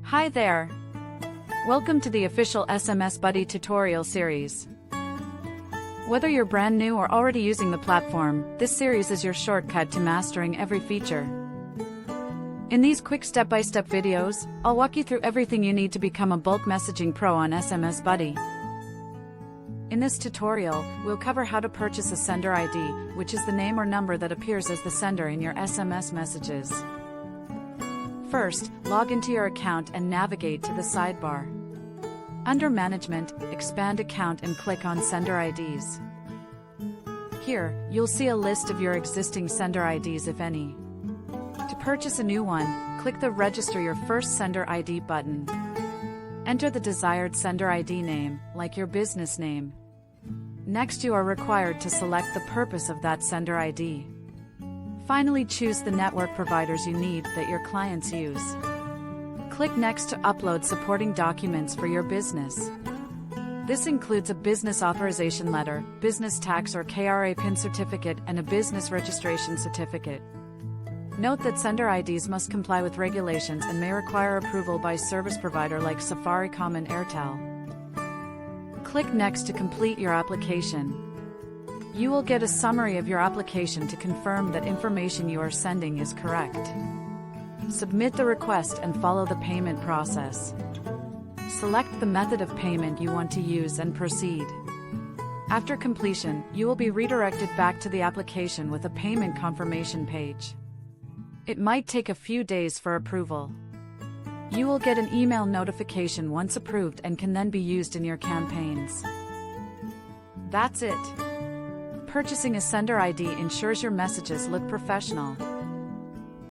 Hi there! Welcome to the official smsBuddy tutorial series. Whether you're brand new or already using the platform, this series is your shortcut to mastering every feature. In these quick step-by-step videos, I'll walk you through everything you need to become a bulk messaging pro on smsBuddy. In this tutorial, we'll cover how to purchase a sender ID, which is the name or number that appears as the sender in your SMS messages. First, log into your account and navigate to the sidebar. Under Management, expand Account and click on Sender IDs. Here, you'll see a list of your existing sender IDs if any. To purchase a new one, click the Register Your First Sender ID button. Enter the desired sender ID name, like your business name. Next, you are required to select the purpose of that sender ID. Finally, choose the network providers you need that your clients use. Click Next to upload supporting documents for your business. This includes a business authorization letter, business tax or KRA PIN certificate, and a business registration certificate. Note that sender IDs must comply with regulations and may require approval by service provider like Safaricom and Airtel. Click Next to complete your application. You will get a summary of your application to confirm that information you are sending is correct. Submit the request and follow the payment process. Select the method of payment you want to use and proceed. After completion, you will be redirected back to the application with a payment confirmation page. It might take a few days for approval. You will get an email notification once approved and can then be used in your campaigns. That's it. Purchasing a sender ID ensures your messages look professional.